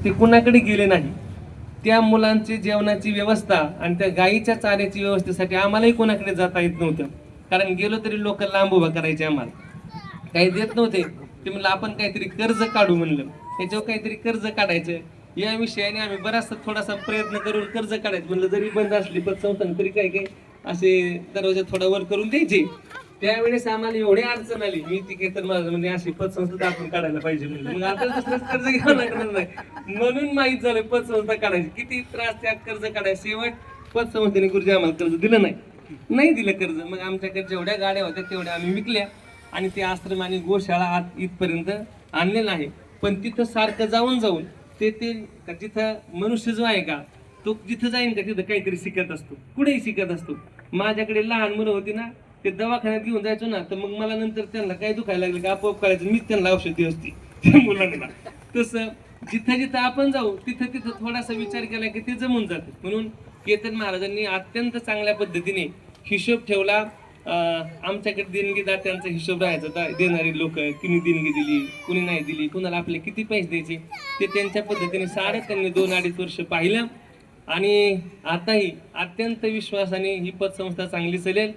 ते कुणाकडे गेले नाही. त्या मुलांची जेवणाची व्यवस्था आणि त्या गायीच्या चाऱ्याची व्यवस्थेसाठी आम्हालाही कोणाकडे जाता येत नव्हतं. कारण गेलो तरी लोक लांब उभा करायचे, आम्हाला काही देत नव्हते. ते म्हणलं आपण काहीतरी कर्ज काढू म्हणलं, त्याच्यावर काहीतरी कर्ज काढायचं. या विषयाने आम्ही बराचसा थोडासा प्रयत्न करून कर्ज काढायचं म्हणलं, जरी बंद असली पतसंस्था तरी काही काही असे दरवाजा थोडा वर करून द्यायचे. त्यावेळेस आम्हाला एवढी अडचण आली, मी तिथे तर माझं म्हणजे अशी पतसंस्था आपण काढायला पाहिजे म्हणलं. मग आता दुसरंच कर्ज घ्यावं लागणार नाही म्हणून माहीत झालं पतसंस्था काढायची. किती त्रास त्यात कर्ज काढायचं. शेवट पतसंस्थेने गुरुजी आम्हाला कर्ज दिलं नाही दिलं कर्ज. मग आमच्याकडे जेवढ्या गाड्या होत्या तेवढ्या आम्ही विकल्या आणि ते आश्रम आणि गोशाळा आत इथपर्यंत आणलेलं आहे. पण तिथं सारखं जाऊन ते जिथं मनुष्य जो आहे का, तो जिथं जाईन का तिथं काहीतरी शिकत असतो, कुठेही शिकत असतो. माझ्याकडे लहान मुलं होती ना, ते दवाखान्यात घेऊन जायचो ना, तर मग मला नंतर त्यांना काय दुखायला लागलं का आपोआप करायचं, मीच त्यांना औषधी असते त्या मुलांना. तसं जिथं आपण जाऊ तिथं थोडासा विचार केला की ते जमून जातं. म्हणून केतन महाराजांनी अत्यंत चांगल्या पद्धतीने हिशोब ठेवला. आमच्याकडे देणगीदात्यांचा हिशोब राहायचा. देणारी लोक कुणी देणगी दिली, कुणी नाही दिली, कुणाला आपले किती पैसे द्यायचे ते त्यांच्या पद्धतीने सारं त्यांनी 2-2.5 वर्ष पाहिलं. आणि आताही अत्यंत विश्वासाने ही पतसंस्था चांगली चालेल.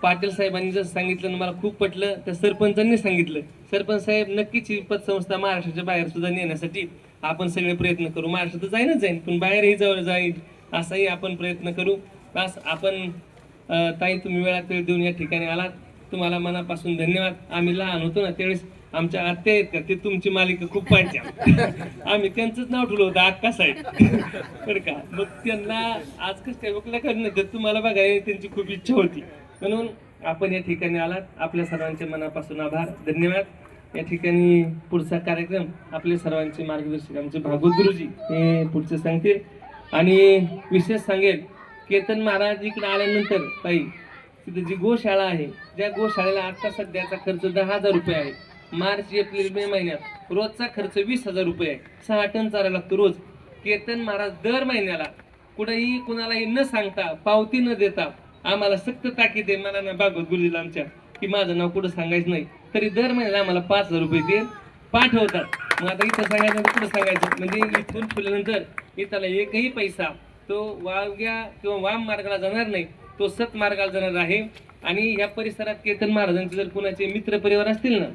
पाटील साहेबांनी जसं सांगितलं मला खूप पटलं, त्या सरपंचांनी सांगितलं. सरपंच साहेब नक्कीच ही पतसंस्था महाराष्ट्राच्या बाहेर सुद्धा नेण्यासाठी आपण सगळे प्रयत्न करू. महाराष्ट्रात जाईन पण बाहेरही जवळ जाईल असाही आपण प्रयत्न करू. बस आपण ताई तुम्ही वेळात वेळ देऊन या ठिकाणी आलात, तुम्हाला मनापासून धन्यवाद. आम्ही लहान होतो ना त्यावेळेस आमच्या आत्या आहेत का, ते तुमची मालिका खूप पाहायच्या. आम्ही त्यांचंच नाव ठेवलं होतं अक्का साहेब बरं का. मग त्यांना आज कसं काय बघलं का, तर तुम्हाला बघायला त्यांची खूप इच्छा होती. म्हणून आपण या ठिकाणी आलात, आपल्या सर्वांचे मनापासून आभार, धन्यवाद. या ठिकाणी पुढचा कार्यक्रम आपले सर्वांचे मार्गदर्शक आमचे भागवत गुरुजी हे पुढचे सांगतील. आणि विशेष सांगेल, केतन महाराज इकडे आल्यानंतर ताई तिथे जी गोशाळा आहे, ज्या गोशाळेला आता सध्याचा खर्च 10,000 रुपये आहे. मार्च एप्रिल मे महिन्यात रोजचा खर्च 20,000 रुपये आहे. 6 टन चारा लागतो रोज. केतन महाराज दर महिन्याला कुठेही कुणालाही न सांगता, पावती न देता, आम्हाला सक्त ताकीद आहे, मला ना भागवत गुरुजीला आमच्या, की माझं नाव कुठं सांगायचं नाही, तरी दर महिन्याला आम्हाला 5,000 रुपये ते पाठवतात. मग आता इथं सांगायचं कुठं सांगायचं, म्हणजे इथून फुल्यानंतर इथला एकही पैसा तो वावग्या किंवा वाम मार्गाला जाणार नाही, तो सत मार्गाला जाणार आहे. आणि या परिसरात केतन महाराजांचे जर कुणाचे मित्र परिवार असतील ना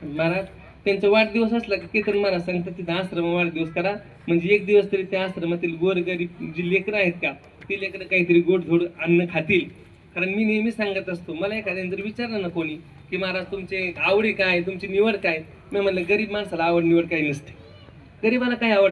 महाराज, त्यांचा वाढदिवस असला की केतन महाराज सांगतात तिथं आश्रम वाढदिवस करा, म्हणजे एक दिवस तरी त्या आश्रमातील गोरगरीब जी लेकरं आहेत का, ती लेकरं काहीतरी गोडधोड अन्न खातील. कारण मी नेहमी सांगत असतो, मला एखाद्याने जर विचारलं ना कोणी की महाराज तुमचे आवडी काय, तुमची निवड काय, मी म्हणलं गरीब माणसाला आवड निवड काही नसते. गरीबाला काय आवड